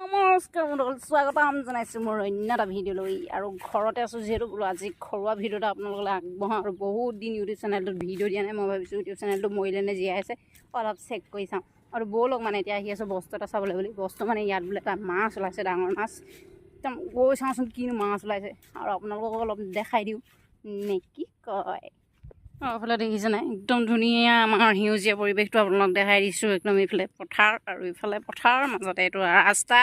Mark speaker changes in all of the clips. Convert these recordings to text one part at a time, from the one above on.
Speaker 1: নমস্কাৰ বন্ধুসকল, স্বাগতম জনাইছোঁ মোৰ অন্য এটা ভিডিঅ'লৈ। আৰু ঘৰতে আছোঁ যিহেতু বোলো আজি ঘৰুৱা ভিডিঅ' এটা আপোনালোকলৈ আগবঢ়াওঁ। আৰু বহুত দিন ইউটিউব চেনেলটোত ভিডিঅ' দিয়া নাই। মই ভাবিছোঁ ইউটিউব চেনেলটো মৰিলে নে জীয়াই আছে অলপ চেক কৰি চাওঁ। আৰু ব'লক মানে এতিয়া আহি আছোঁ বস্তু এটা চাবলৈ বুলি। বস্তু মানে ইয়াত বোলে এটা মাছ ওলাইছে, ডাঙৰ মাছ। একদম গৈ চাওঁচোন কিনো মাছ ওলাইছে আৰু আপোনালোকক অলপ দেখাই দিওঁ নে কি কয়। এইফালে দেখিছে নাই, একদম ধুনীয়া আমাৰ সেউজীয়া পৰিৱেশটো আপোনালোক দেখাই দিছোঁ। একদম এইফালে পথাৰ আৰু এইফালে পথাৰৰ মাজতে এইটো ৰাস্তা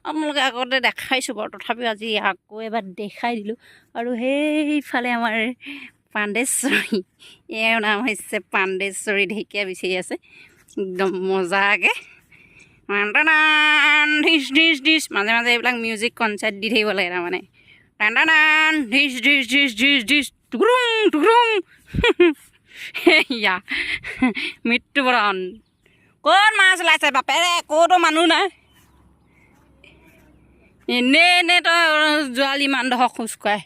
Speaker 1: আপোনালোকে আগতে দেখাইছোঁ বাৰু, তথাপিও আজি আকৌ এবাৰ দেখাই দিলোঁ। আৰু সেইফালে আমাৰ পাণ্ডেশ্বৰী, ইয়াৰ নাম হৈছে পাণ্ডেশ্বৰী, ঢেকীয়া বিচাৰি আছে একদম মজাকৈ। ধিচ ধিচ ধিচ মাজে মাজে এইবিলাক মিউজিক কনচাৰ্ট দি থাকিব লাগে তাৰমানে। ধিচ ধিচ ধিচ ধিচ ধিচ টুকুৰুং টুকুৰুং সেয়া মৃত্যুবৰণ। ক'ত মাছ ওলাইছে বাপেৰে, ক'তো মানুহ নাই। এনেই তই যোৱালি ইমান ডোখৰ খোজ কঢ়াই।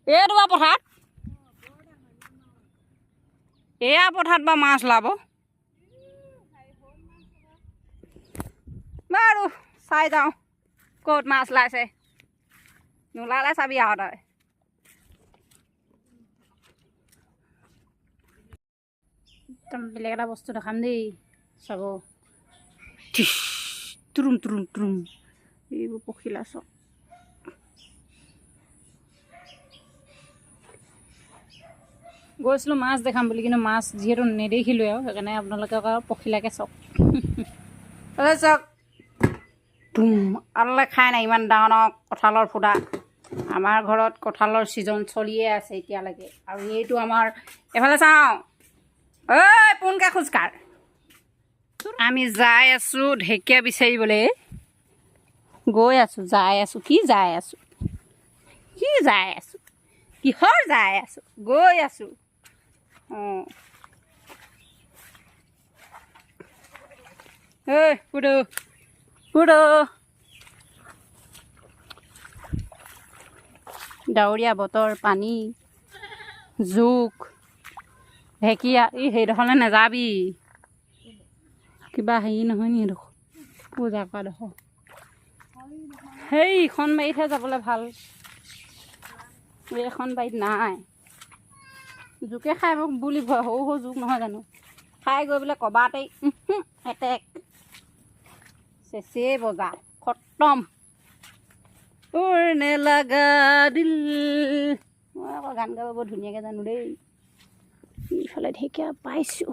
Speaker 1: এইটো বাৰু পথাৰত, এয়া পথাৰত বাৰু মাছ ওলাব বাৰু। চাই যাওঁ ক'ত মাছ ওলাইছে, নোলালে চাবি আৰু তই। একদম বেলেগ এটা বস্তু দেখাম দেই, চাব। তুৰুম তুৰুম তুৰুম এইবোৰ পখিলা চব। গৈছিলোঁ মাছ দেখাম বুলি, কিন্তু মাছ যিহেতু নেদেখিলোঁ আৰু সেইকাৰণে আপোনালোকে আৰু পখিলাকে চাওক। চাওক ধুম আল্লে খাই নাই ইমান ডাঙৰ ডাঙৰ কঁঠালৰ ফুটা। আমাৰ ঘৰত কঁঠালৰ ছিজন চলিয়ে আছে এতিয়ালৈকে। আৰু এইটো আমাৰ এফালে চাওঁ, ঐ পোনকৈ খোজকাঢ়। আমি যাই আছোঁ ঢেকীয়া বিচাৰিবলৈ, গৈ আছোঁ, যাই আছোঁ, কি যাই আছোঁ, কি যাই আছোঁ, কিহৰ যাই আছোঁ, গৈ আছোঁ। অঁ ঐ পুদু পুদু। ডাৱৰীয়া বতৰ, পানী, জোক, ঢেকীয়া। সেইডোখৰলৈ নাযাবি, কিবা হেৰি নহয় নি এইডোখৰ পূজা কৰাডোখৰ। সেইখন বাৰীতহে যাবলৈ ভাল, এইখন বাৰীত নাই। জোকে খাই বুলি ভয়, সৰু সৰু জোক নহয় জানো, খাই গৈ বোলে কবাতেই এটেক চেচে বজা খতম। উৰনে লাগা দিল। মই আকৌ গান গাব বৰ ধুনীয়াকৈ জানো দেই। ইফালে ঢেকীয়া পাইছোঁ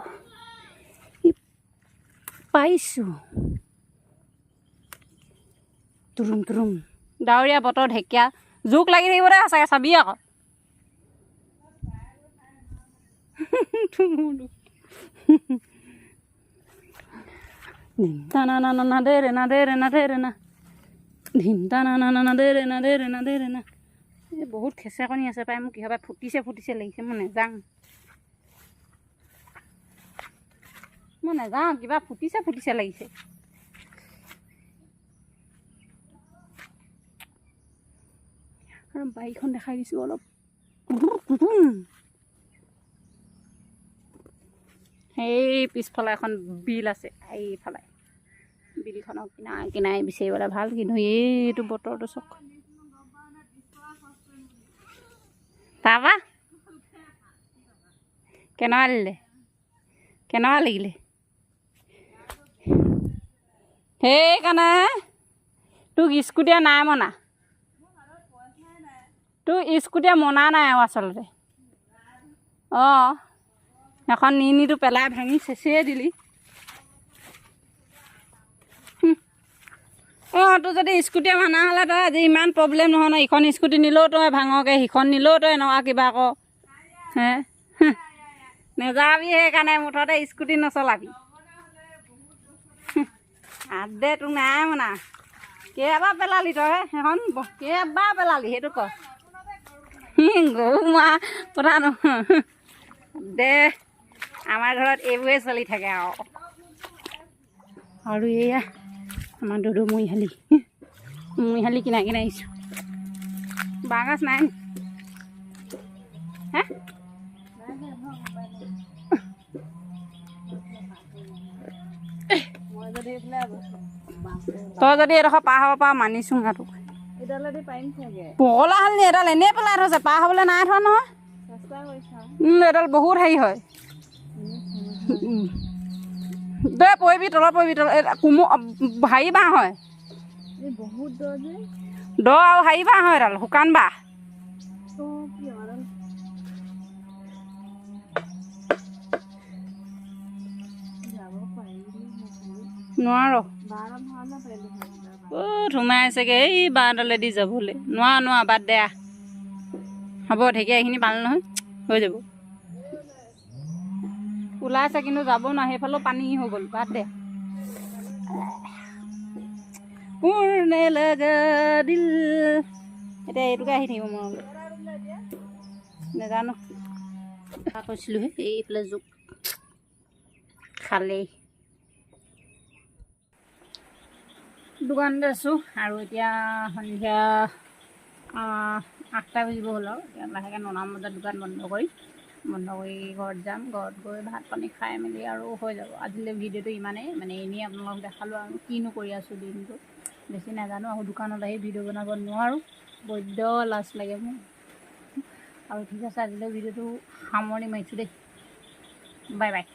Speaker 1: পাইছোঁ। তুৰুম তুৰুম ডাৱৰীয়া বতৰ, ঢেকীয়া জোক লাগি থাকিব দে সঁচাকৈ, চাবি আকৌ। না দে ৰে না দে ৰে না দে ৰে না ধিনটা না দে ৰে না দে ৰে না দে ৰে না। এই বহুত খেচেকনি আছে পাই, মোক কিহবা ফুটিছে লাগিছে। মই নেযাওঁ, কিবা ফুটিছে লাগিছে। আৰু বাৰীখন দেখাই দিছোঁ অলপ। সেই পিছফালে এখন বিল আছে, এইফালে বিলখনৰ কিনাৰে বিচাৰিবলৈ ভাল, কিন্তু এইটো বতৰটো চাওক। তাৰপৰা কেনেকুৱা লাগিলে সেইকাৰণে তোক স্কুটিয়ে নাই মনা, তোৰ স্কুটিয়ে মনা নাই আৰু আচলতে। অঁ এখন নিটো পেলাই ভাঙি চেচিয়ে দিলি। অঁ তোৰ যদি স্কুটিয়ে মানা হ'লে তই আজি ইমান প্ৰব্লেম নহয় ন। ইখন স্কুটি নিলেও তই ভাঙকে, সিখন নিলেও তই এনেকুৱা কিবা আকৌ হে নেযাবি। সেইকাৰণে মুঠতে স্কুটি নচলাবি। দে তোক নাই মনা, কেইবাৰ পেলালি তই সেইখন, কেইবাৰ পেলালি সেইটো ক। গৰু মা কথা নহয় দে, আমাৰ ঘৰত এইবোৰে চলি থাকে আৰু এয়া আমাৰ দুদু মৰিশালি কিনাই আহিছোঁ। বাঁহগাজ নাই হে তই যদি এডোখৰ পাৰ হ'ব পাৰ মানিছোঁ আৰু পগলা হ'ল নি এডাল এনেই পেলাই থৈছে পাৰ হ'বলৈ নাই থোৱা নহয় এডাল বহুত হেৰি হয় দে পৰিবি তলত পৰিবি হেৰি বাঁহ হয় বহুত দ আৰু হেৰি বাঁহ হয় এডাল শুকান বাঁহ নোৱাৰ সোমাই আছেগৈ এই বাঁহডালেদি যাবলৈ নোৱাৰ বাদ দে হ'ব ঢেকীয়া এইখিনি পালে নহয় হৈ যাব ওলাইছে কিন্তু যাব নোৱাৰে সেইফালেও পানী হৈ গ'ল বাদ দে পুৰণে লগা দিল এতিয়া এইটোকে আহি থাকিব মনলৈ নেজানো কৈছিলোঁহে এইফালে জোক খালেই দোকানতে আছোঁ আৰু এতিয়া সন্ধিয়া 8টা বাজিব হ'ল আৰু এতিয়া লাহেকৈ 9টা বজাত দোকান বন্ধ কৰি ঘৰত যাম ঘৰত গৈ ভাত পানী খাই মেলি আৰু হৈ যাব আজিলৈ ভিডিঅ'টো ইমানেই মানে এনেই আপোনালোকক দেখালোঁ আৰু কিনো কৰি আছোঁ দিনটো বেছি নাজানো আৰু দোকানত আহি ভিডিঅ' বনাব নোৱাৰোঁ বৈদ্য লাজ লাগে মোৰ আৰু ঠিক আছে আজিলৈ ভিডিঅ'টো সামৰণি মাৰিছোঁ দেই বাই বাই